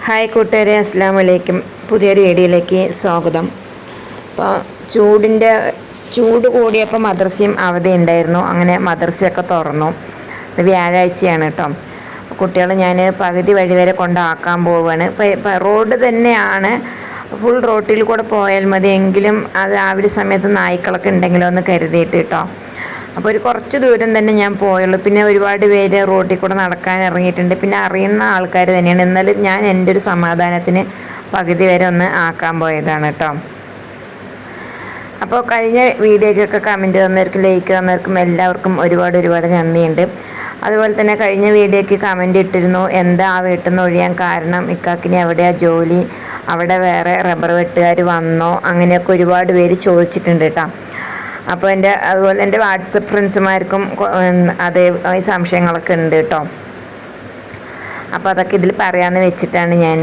Hi കൂട്ടുകാരെ, അസ്സാം വലൈക്കും. പുതിയൊരു വീഡിയോയിലേക്ക് സ്വാഗതം. അപ്പോൾ ചൂട് കൂടിയപ്പോൾ മദ്രസയും അവധി ഉണ്ടായിരുന്നു. അങ്ങനെ മദ്രസയൊക്കെ തുറന്നു. ഇത് വ്യാഴാഴ്ചയാണ് കേട്ടോ. കുട്ടികൾ ഞാൻ പകുതി വഴി വരെ കൊണ്ടാക്കാൻ പോവുകയാണ്. ഇപ്പോൾ റോഡ് തന്നെയാണ്, ഫുൾ റോട്ടിൽ കൂടെ പോയാൽ മതി. എങ്കിലും അത് രാവിലെ സമയത്ത് നായ്ക്കളൊക്കെ ഉണ്ടെങ്കിലോ എന്ന് കരുതിയിട്ട് കേട്ടോ. അപ്പോൾ ഒരു കുറച്ച് ദൂരം തന്നെ ഞാൻ പോയുള്ളൂ. പിന്നെ ഒരുപാട് പേര് റോട്ടിൽ കൂടെ നടക്കാൻ ഇറങ്ങിയിട്ടുണ്ട്. പിന്നെ അറിയുന്ന ആൾക്കാർ തന്നെയാണ്. എന്നാലും ഞാൻ എൻ്റെ ഒരു സമാധാനത്തിന് പകുതി വരെ ഒന്ന് ആക്കാൻ പോയതാണ് കേട്ടോ. അപ്പോൾ കഴിഞ്ഞ വീഡിയോയ്ക്കൊക്കെ കമൻറ്റ് തന്നവർക്കും ലൈക്ക് തന്നവർക്കും എല്ലാവർക്കും ഒരുപാട് നന്ദിയുണ്ട്. അതുപോലെ തന്നെ കഴിഞ്ഞ വീഡിയോയ്ക്ക് കമൻറ്റ് ഇട്ടിരുന്നു, എന്താ ആ വീട്ടിൽ നിന്ന് ഒഴിയാൻ കാരണം, ഇക്കാക്കിന് എവിടെയാണ് ജോലി, അവിടെ വേറെ റബ്ബർ വെട്ടുകാർ വന്നോ, അങ്ങനെയൊക്കെ ഒരുപാട് പേര് ചോദിച്ചിട്ടുണ്ട് കേട്ടോ. അപ്പോൾ അതുപോലെ എൻ്റെ വാട്സപ്പ് ഫ്രണ്ട്സുമാർക്കും അതേ സംശയങ്ങളൊക്കെ ഉണ്ട് കേട്ടോ. അപ്പോൾ അതൊക്കെ ഇതിൽ പറയാമെന്ന് വെച്ചിട്ടാണ് ഞാൻ.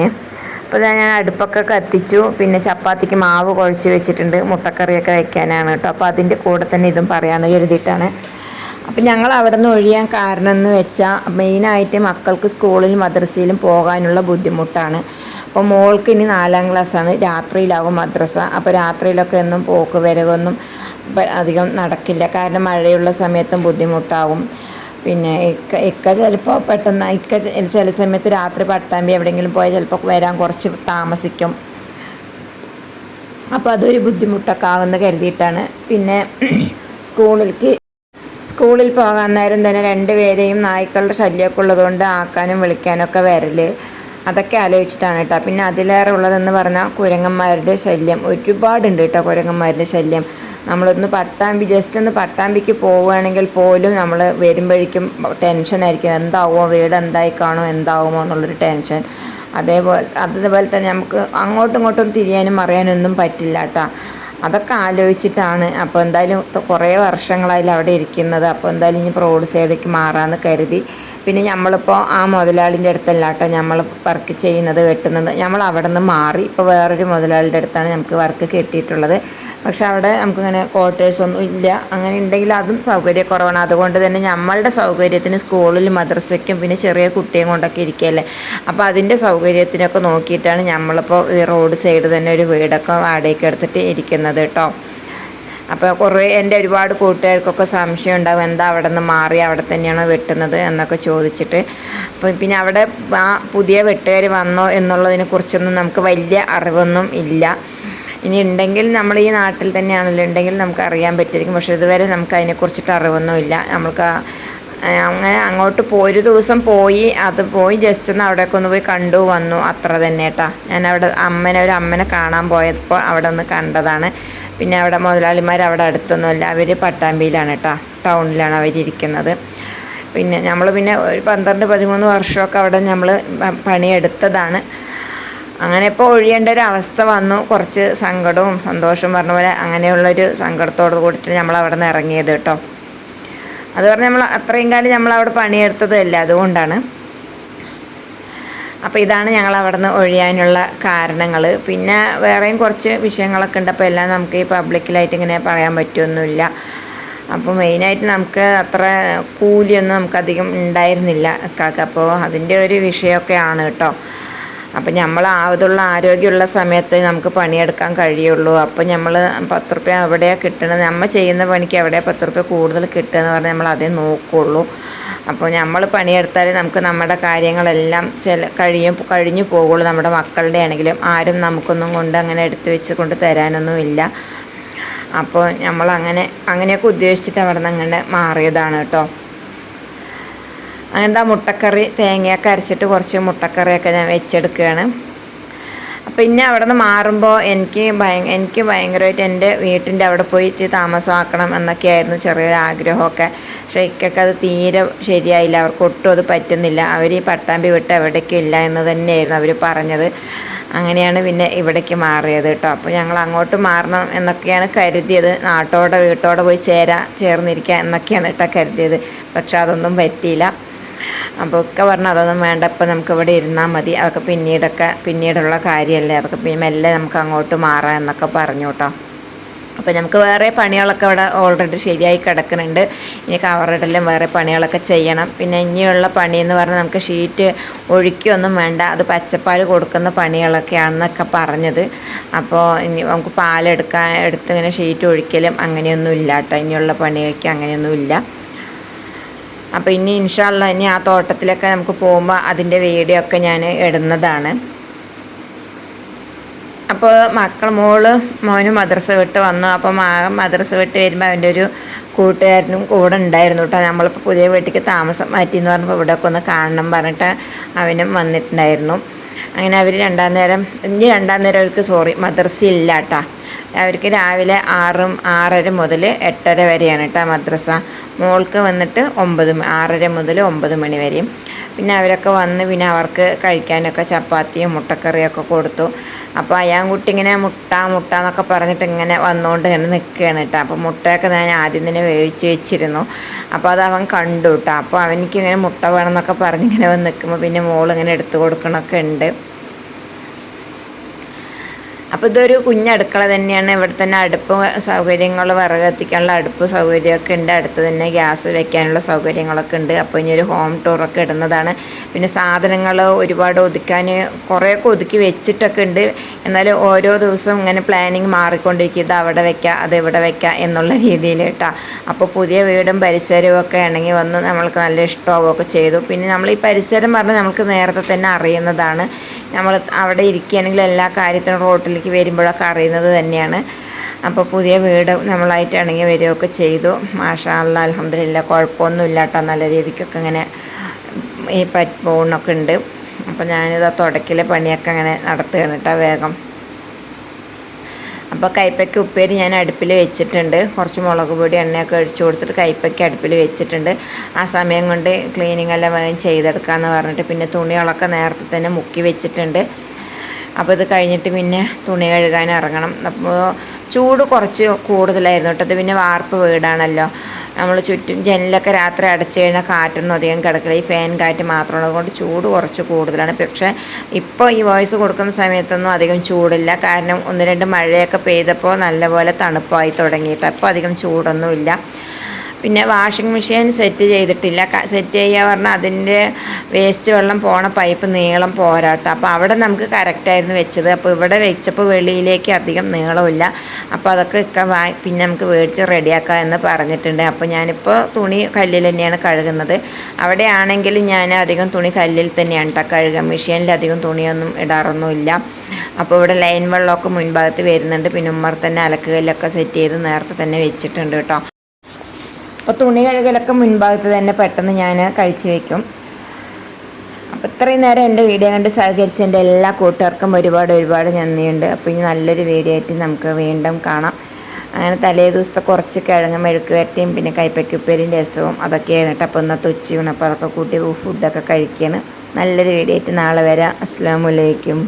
അപ്പോൾ ഞാൻ അടുപ്പൊക്കെ കത്തിച്ചു. പിന്നെ ചപ്പാത്തിക്ക് മാവ് കുഴച്ച് വെച്ചിട്ടുണ്ട്, മുട്ടക്കറിയൊക്കെ വെക്കാനാണ് കേട്ടോ. അപ്പോൾ അതിൻ്റെ കൂടെ തന്നെ ഇതും പറയാമെന്ന് കരുതിയിട്ടാണ്. അപ്പം ഞങ്ങൾ അവിടെ നിന്ന് ഒഴിയാൻ കാരണം എന്ന് വെച്ചാൽ മെയിനായിട്ട് മക്കൾക്ക് സ്കൂളിലും മദ്രസയിലും പോകാനുള്ള ബുദ്ധിമുട്ടാണ്. അപ്പോൾ മോൾക്ക് ഇനി 4ാം ക്ലാസ്സാണ്, രാത്രിയിലാകും മദ്രസ. അപ്പോൾ രാത്രിയിലൊക്കെ ഒന്നും പോക്ക് വരവൊന്നും അധികം നടക്കില്ല, കാരണം മഴയുള്ള സമയത്തും ബുദ്ധിമുട്ടാവും. പിന്നെ ഇക്ക ചിലപ്പോൾ പെട്ടെന്ന് ചില സമയത്ത് രാത്രി പട്ടാമ്പി എവിടെയെങ്കിലും പോയാൽ ചിലപ്പോൾ വരാൻ കുറച്ച് താമസിക്കും. അപ്പോൾ അതൊരു ബുദ്ധിമുട്ടൊക്കെ ആകുമെന്ന് കരുതിയിട്ടാണ്. പിന്നെ സ്കൂളിൽ പോകാൻ നേരം തന്നെ 2 പേരെയും നായ്ക്കളുടെ ശല്യമൊക്കെ ഉള്ളതുകൊണ്ട് ആക്കാനും വിളിക്കാനൊക്കെ വരൽ, അതൊക്കെ ആലോചിച്ചിട്ടാണ് കേട്ടോ. പിന്നെ അതിലേറെ ഉള്ളതെന്ന് പറഞ്ഞാൽ കുരങ്ങന്മാരുടെ ശല്യം ഒരുപാടുണ്ട് കേട്ടോ. കുരങ്ങന്മാരുടെ ശല്യം നമ്മളൊന്ന് ജസ്റ്റ് ഒന്ന് പട്ടാമ്പിക്ക് പോവുകയാണെങ്കിൽ പോലും നമ്മൾ വരുമ്പോഴേക്കും ടെൻഷനായിരിക്കും, എന്താവുമോ, വീട് എന്തായി കാണുമോ, എന്താവുമോ എന്നുള്ളൊരു ടെൻഷൻ. അതുപോലെ തന്നെ നമുക്ക് അങ്ങോട്ടും ഇങ്ങോട്ടും തിരിയാനും അറിയാനൊന്നും പറ്റില്ല കേട്ടോ. അതൊക്കെ ആലോചിച്ചിട്ടാണ്. അപ്പോൾ എന്തായാലും കുറേ വർഷങ്ങളായാലും അവിടെ ഇരിക്കുന്നത്. അപ്പോൾ എന്തായാലും ഇനി റോഡ് സൈഡിലേക്ക് മാറാമെന്ന് കരുതി. പിന്നെ നമ്മളിപ്പോൾ ആ മുതലാളിൻ്റെ അടുത്തല്ല കേട്ടോ നമ്മൾ വർക്ക് ചെയ്യുന്നത്, വെട്ടുന്നത്. നമ്മൾ അവിടെ നിന്ന് മാറി ഇപ്പോൾ വേറൊരു മുതലാളിൻ്റെ അടുത്താണ് നമുക്ക് വർക്ക് കിട്ടിയിട്ടുള്ളത്. പക്ഷെ അവിടെ നമുക്കിങ്ങനെ ക്വാർട്ടേഴ്സൊന്നും ഇല്ല. അങ്ങനെ ഉണ്ടെങ്കിൽ അതും സൗകര്യക്കുറവാണ്. അതുകൊണ്ട് തന്നെ നമ്മളുടെ സൗകര്യത്തിന് സ്കൂളിൽ മദ്രസയ്ക്കും പിന്നെ ചെറിയ കുട്ടിയും കൊണ്ടൊക്കെ ഇരിക്കുകയല്ലേ. അപ്പോൾ അതിൻ്റെ സൗകര്യത്തിനൊക്കെ നോക്കിയിട്ടാണ് നമ്മളിപ്പോൾ റോഡ് സൈഡ് തന്നെ ഒരു വീടൊക്കെ വാടകയ്ക്ക് എടുത്തിട്ട് ഇരിക്കുന്നത് കേട്ടോ. അപ്പോൾ എൻ്റെ ഒരുപാട് കൂട്ടുകാർക്കൊക്കെ സംശയം ഉണ്ടാകും, എന്താ അവിടെ നിന്ന് മാറി അവിടെ തന്നെയാണോ വെട്ടുന്നത് എന്നൊക്കെ ചോദിച്ചിട്ട്. അപ്പോൾ പിന്നെ അവിടെ ആ പുതിയ വെട്ടുകാർ വന്നോ എന്നുള്ളതിനെ കുറിച്ചൊന്നും നമുക്ക് വലിയ അറിവൊന്നും ഇല്ല. ഇനി ഉണ്ടെങ്കിൽ നമ്മൾ ഈ നാട്ടിൽ തന്നെയാണല്ലോ ഉണ്ടെങ്കിൽ നമുക്ക് അറിയാൻ പറ്റിയിരിക്കും. പക്ഷേ ഇതുവരെ നമുക്ക് അതിനെക്കുറിച്ചിട്ട് അറിവൊന്നുമില്ല. നമുക്ക് അങ്ങനെ അങ്ങോട്ട് ഒരു ദിവസം പോയി ജസ്റ്റ് ഒന്ന് അവിടെയൊക്കെ ഒന്ന് പോയി കണ്ടു വന്നു, അത്ര തന്നെ കേട്ടോ. ഞാൻ അവിടെ ഒരു അമ്മനെ കാണാൻ പോയപ്പോൾ അവിടെ ഒന്ന് കണ്ടതാണ്. പിന്നെ അവിടെ മുതലാളിമാർ അവിടെ അടുത്തൊന്നുമല്ല, അവർ പട്ടാമ്പിയിലാണ് കേട്ടോ, ടൗണിലാണ് അവരിയ്ക്കുന്നത്. പിന്നെ നമ്മൾ ഒരു 12-13 വർഷമൊക്കെ അവിടെ നമ്മൾ പണിയെടുത്തതാണ്. അങ്ങനെ ഇപ്പോൾ ഒഴിയേണ്ട ഒരു അവസ്ഥ വന്നു. കുറച്ച് സങ്കടവും സന്തോഷവും പറഞ്ഞ പോലെ അങ്ങനെയുള്ളൊരു സങ്കടത്തോട് കൂടിയിട്ട് നമ്മൾ അവിടെ നിന്ന് ഇറങ്ങിയത് കേട്ടോ. അത് പറഞ്ഞാൽ നമ്മൾ അത്രയും കാലം നമ്മളവിടെ പണിയെടുത്തതല്ല, അതുകൊണ്ടാണ്. അപ്പോൾ ഇതാണ് ഞങ്ങൾ അവിടെ നിന്ന് ഒഴിയാനുള്ള കാരണങ്ങൾ. പിന്നെ വേറെയും കുറച്ച് വിഷയങ്ങളൊക്കെ ഉണ്ട്. അപ്പോൾ എല്ലാം നമുക്ക് ഈ പബ്ലിക്കിലായിട്ട് ഇങ്ങനെ പറയാൻ പറ്റുമൊന്നുമില്ല. അപ്പോൾ മെയിനായിട്ട് നമുക്ക് അത്ര കൂലിയൊന്നും നമുക്കധികം ഉണ്ടായിരുന്നില്ല ഇക്കാക്ക്. അപ്പോൾ അതിൻ്റെ ഒരു വിഷയമൊക്കെയാണ് കേട്ടോ. അപ്പം നമ്മൾ ആരോഗ്യമുള്ള സമയത്ത് നമുക്ക് പണിയെടുക്കാൻ കഴിയുള്ളൂ. അപ്പോൾ നമ്മൾ 10 റുപ്യ എവിടെയാണ് കിട്ടണത്, നമ്മൾ ചെയ്യുന്ന പണിക്ക് എവിടെയാണ് 10 റുപ്യ കൂടുതൽ കിട്ടുക എന്ന് പറഞ്ഞാൽ നമ്മൾ അതേ നോക്കുള്ളൂ. അപ്പോൾ നമ്മൾ പണിയെടുത്താൽ നമുക്ക് നമ്മുടെ കാര്യങ്ങളെല്ലാം കഴിഞ്ഞു പോകുള്ളൂ. നമ്മുടെ മക്കളുടെ ആണെങ്കിലും ആരും നമുക്കൊന്നും കൊണ്ട് അങ്ങനെ എടുത്തു വെച്ച് കൊണ്ട് തരാനൊന്നുമില്ല. അപ്പോൾ നമ്മൾ അങ്ങനെയൊക്കെ ഉദ്ദേശിച്ചിട്ട് അവിടെ നിന്ന് അങ്ങനെ മാറിയതാണ് കേട്ടോ. അങ്ങനത്തെ മുട്ടക്കറി തേങ്ങയൊക്കെ അരച്ചിട്ട് കുറച്ച് മുട്ടക്കറിയൊക്കെ ഞാൻ വെച്ചെടുക്കുകയാണ്. പിന്നെ അവിടെ നിന്ന് മാറുമ്പോൾ എനിക്ക് ഭയങ്കരമായിട്ട് എൻ്റെ വീട്ടിൻ്റെ അവിടെ പോയിട്ട് താമസമാക്കണം എന്നൊക്കെയായിരുന്നു ചെറിയൊരു ആഗ്രഹമൊക്കെ. പക്ഷേ ഇക്കൊക്കെ അത് തീരെ ശരിയായില്ല, അവർക്ക് ഒട്ടും അത് പറ്റുന്നില്ല. അവർ ഈ പട്ടാമ്പി വിട്ട് എവിടേക്കും ഇല്ല എന്ന് തന്നെയായിരുന്നു അവർ പറഞ്ഞത്. അങ്ങനെയാണ് പിന്നെ ഇവിടേക്ക് മാറിയത് കേട്ടോ. അപ്പോൾ ഞങ്ങൾ അങ്ങോട്ട് മാറണം എന്നൊക്കെയാണ് കരുതിയത്, വീട്ടോടെ പോയി ചേർന്നിരിക്കുക എന്നൊക്കെയാണ് കേട്ടോ കരുതിയത്. പക്ഷെ അതൊന്നും പറ്റിയില്ല. അപ്പോൾ ഒക്കെ പറഞ്ഞു അതൊന്നും വേണ്ട, ഇപ്പം നമുക്ക് ഇവിടെ ഇരുന്നാൽ മതി, അതൊക്കെ പിന്നീടുള്ള കാര്യമല്ലേ, അതൊക്കെ പിന്നെ മെല്ലെ നമുക്ക് അങ്ങോട്ട് മാറാം എന്നൊക്കെ പറഞ്ഞു കേട്ടോ. അപ്പോൾ നമുക്ക് വേറെ പണികളൊക്കെ അവിടെ ഓൾറെഡി ശരിയായി കിടക്കുന്നുണ്ട്. ഇനി കവറിടെല്ലാം വേറെ പണികളൊക്കെ ചെയ്യണം. പിന്നെ ഇനിയുള്ള പണി എന്ന് പറഞ്ഞാൽ നമുക്ക് ഷീറ്റ് ഒഴിക്കുകയൊന്നും വേണ്ട, അത് പച്ചപ്പാൽ കൊടുക്കുന്ന പണികളൊക്കെയാണെന്നൊക്കെ പറഞ്ഞത്. അപ്പോൾ ഇനി നമുക്ക് എടുത്ത് ഇങ്ങനെ ഷീറ്റ് ഒഴിക്കലും അങ്ങനെയൊന്നും ഇല്ല കേട്ടോ. ഇനിയുള്ള പണികൾക്ക് അങ്ങനെയൊന്നും ഇല്ല. അപ്പോൾ ഇനി ഇൻഷാ അല്ലാഹ് ഇനി ആ തോട്ടത്തിലൊക്കെ നമുക്ക് പോകുമ്പോൾ അതിൻ്റെ വീഡിയോ ഒക്കെ ഞാൻ ഇടുന്നതാണ്. അപ്പോൾ മോനും മദ്രസ വിട്ട് വന്നു. അപ്പം മദ്രസ വിട്ട് വരുമ്പോൾ അവൻ്റെ ഒരു കൂട്ടുകാരനും കൂടെ ഉണ്ടായിരുന്നു കേട്ടോ. നമ്മളിപ്പോൾ പുതിയ വീട്ടിലേക്ക് താമസം മാറ്റി എന്ന് പറഞ്ഞപ്പോൾ ഇവിടെയൊക്കെ ഒന്ന് കാണണം പറഞ്ഞിട്ട് അവനും വന്നിട്ടുണ്ടായിരുന്നു. അങ്ങനെ അവർ രണ്ടാം നേരം അവർക്ക് മദ്രസ ഇല്ല കേട്ടോ. അവർക്ക് രാവിലെ 6:30 മുതൽ 8:30 വരെയാണ് കേട്ടോ മദ്രസ. മോൾക്ക് വന്നിട്ട് 6:30 മുതൽ 9 മണി വരെയും. പിന്നെ അവരൊക്കെ വന്ന് പിന്നെ അവർക്ക് കഴിക്കാനൊക്കെ ചപ്പാത്തിയും മുട്ടക്കറിയൊക്കെ കൊടുത്തു. അപ്പോൾ അയാൻകുട്ടി ഇങ്ങനെ മുട്ട എന്നൊക്കെ പറഞ്ഞിട്ട് ഇങ്ങനെ വന്നുകൊണ്ട് ഇങ്ങനെ നിൽക്കുകയാണ് കേട്ടോ. അപ്പോൾ മുട്ടയൊക്കെ ഞാൻ ആദ്യം തന്നെ വേവിച്ച് വെച്ചിരുന്നു. അപ്പോൾ അത് അവൻ കണ്ടു കേട്ടോ. അപ്പോൾ അവനിക്കിങ്ങനെ മുട്ട വേണമെന്നൊക്കെ പറഞ്ഞിങ്ങനെ വന്ന് നിൽക്കുമ്പോൾ പിന്നെ മോളിങ്ങനെ എടുത്തു കൊടുക്കണമൊക്കെ ഉണ്ട്. അപ്പോൾ ഇതൊരു കുഞ്ഞടുക്കള തന്നെയാണ്. ഇവിടെ തന്നെ അടുപ്പ് സൗകര്യങ്ങൾ, വിറക് കത്തിക്കാനുള്ള അടുപ്പ് സൗകര്യമൊക്കെ ഉണ്ട്. അടുത്ത് തന്നെ ഗ്യാസ് വെക്കാനുള്ള സൗകര്യങ്ങളൊക്കെ ഉണ്ട്. അപ്പോൾ ഇനി ഒരു ഹോം ടൂറൊക്കെ ഇടുന്നതാണ്. പിന്നെ സാധനങ്ങൾ ഒരുപാട് കുറേയൊക്കെ ഒതുക്കി വെച്ചിട്ടൊക്കെ ഉണ്ട്. എന്നാൽ ഓരോ ദിവസവും ഇങ്ങനെ പ്ലാനിങ് മാറിക്കൊണ്ടിരിക്കും. ഇത് അവിടെ വെക്കാം, അത് ഇവിടെ വെക്കാം എന്നുള്ള രീതിയിൽ കേട്ടോ. അപ്പോൾ പുതിയ വീടും പരിസരവും ഒക്കെ ആണെങ്കിൽ വന്ന് നമ്മൾക്ക് നല്ല ഇഷ്ടമാവുകയൊക്കെ ചെയ്തു. പിന്നെ നമ്മൾ ഈ പരിസരം പറഞ്ഞാൽ നമുക്ക് നേരത്തെ തന്നെ അറിയുന്നതാണ്. നമ്മൾ അവിടെ ഇരിക്കുകയാണെങ്കിൽ എല്ലാ കാര്യത്തിനും റോട്ടിലേക്ക് വരുമ്പോഴൊക്കെ അറിയുന്നത് തന്നെയാണ്. അപ്പോൾ പുതിയ വീട് നമ്മളായിട്ടാണെങ്കിൽ വരികയൊക്കെ ചെയ്തു. മാഷാ അല്ലാഹ് അൽഹംദുലില്ലാഹ് കുഴപ്പമൊന്നുമില്ല കേട്ടോ. നല്ല രീതിക്കൊക്കെ ഇങ്ങനെ പോകുന്നൊക്കെ ഉണ്ട്. അപ്പോൾ ഞാനിത് തുടക്കലെ പണിയൊക്കെ അങ്ങനെ നടത്തുകയാണ് കേട്ടോ വേഗം. അപ്പോൾ കൈപ്പയ്ക്ക ഉപ്പേരി ഞാൻ അടുപ്പിൽ വെച്ചിട്ടുണ്ട്. കുറച്ച് മുളക് പൊടി എണ്ണയൊക്കെ ഒഴിച്ചു കൊടുത്തിട്ട് കൈപ്പയ്ക്ക അടുപ്പിൽ വെച്ചിട്ടുണ്ട്. ആ സമയം കൊണ്ട് ക്ലീനിങ് എല്ലാം വേഗം ചെയ്തെടുക്കാമെന്ന് പറഞ്ഞിട്ട് പിന്നെ തുണികളൊക്കെ നേരത്തെ തന്നെ മുക്കി വെച്ചിട്ടുണ്ട്. അപ്പോൾ ഇത് കഴിഞ്ഞിട്ട് പിന്നെ തുണി കഴുകാൻ ഇറങ്ങണം. അപ്പോൾ ചൂട് കുറച്ച് കൂടുതലായിരുന്നു കേട്ടോ. അത് പിന്നെ വാർപ്പ് വീടാണല്ലോ. നമ്മൾ ചുറ്റും ജനലൊക്കെ രാത്രി അടച്ചു കഴിഞ്ഞാൽ കാറ്റൊന്നും അധികം കിടക്കില്ല. ഈ ഫാൻ കാറ്റ് മാത്രമുള്ളത് കൊണ്ട് ചൂട് കുറച്ച് കൂടുതലാണ്. പക്ഷേ ഇപ്പോൾ ഈ വോയിസ് കൊടുക്കുന്ന സമയത്തൊന്നും അധികം ചൂടില്ല. കാരണം 1-2 മഴയൊക്കെ പെയ്തപ്പോൾ നല്ലപോലെ തണുപ്പായി തുടങ്ങിയിട്ട് അപ്പോൾ അധികം ചൂടൊന്നുമില്ല. പിന്നെ വാഷിംഗ് മെഷീൻ സെറ്റ് ചെയ്തിട്ടില്ല. സെറ്റ് ചെയ്യുക പറഞ്ഞാൽ അതിൻ്റെ വേസ്റ്റ് വെള്ളം പോണ പൈപ്പ് നീളം പോരാട്ടോ. അപ്പോൾ അവിടെ നമുക്ക് കറക്റ്റായിരുന്നു വെച്ചത്. അപ്പോൾ ഇവിടെ വെച്ചപ്പോൾ വെളിയിലേക്ക് അധികം നീളമില്ല. അപ്പോൾ അതൊക്കെ പിന്നെ നമുക്ക് മേടിച്ച് റെഡിയാക്കാം എന്ന് പറഞ്ഞിട്ടുണ്ട്. അപ്പോൾ ഞാനിപ്പോൾ തുണി കല്ലിൽ തന്നെയാണ് കഴുകുന്നത്. അവിടെ ആണെങ്കിൽ ഞാൻ അധികം തുണി കല്ലിൽ തന്നെയാണ് കേട്ടോ കഴുകുക. മെഷീനിൽ അധികം തുണിയൊന്നും ഇടാറൊന്നുമില്ല. അപ്പോൾ ഇവിടെ ലൈൻ വെള്ളമൊക്കെ മുൻഭാഗത്ത് വരുന്നുണ്ട്. പിന്നെ ഉമ്മർ തന്നെ അലക്കുകല്ലൊക്കെ സെറ്റ് ചെയ്ത് നേരത്തെ തന്നെ വെച്ചിട്ടുണ്ട് കേട്ടോ. അപ്പോൾ തുണി കഴുകലൊക്കെ മുൻഭാഗത്ത് തന്നെ പെട്ടെന്ന് ഞാൻ കഴിച്ചു വയ്ക്കും. അപ്പോൾ ഇത്രയും നേരം എൻ്റെ വീഡിയോ കണ്ട് സഹകരിച്ച എൻ്റെ എല്ലാ കൂട്ടുകാർക്കും ഒരുപാട് നന്ദിയുണ്ട്. അപ്പോൾ ഇനി നല്ലൊരു വീഡിയോ ആയിട്ട് നമുക്ക് വീണ്ടും കാണാം. അങ്ങനെ തലേ ദിവസത്തെ കുറച്ച് കിഴങ്ങ് മെഴുക്ക് വരട്ടിയും പിന്നെ കൈപ്പയ്ക്കുപ്പേരിയും രസവും അതൊക്കെയാണ് കേട്ടോ. അപ്പോൾ ഇന്നത്തെ ഉച്ചയൂണ്. അപ്പോൾ അതൊക്കെ കൂട്ടി ഫുഡൊക്കെ കഴിക്കുകയാണ്. നല്ലൊരു വീഡിയോ ആയിട്ട് നാളെ വരാം. അസ്സലാമു അലൈക്കും.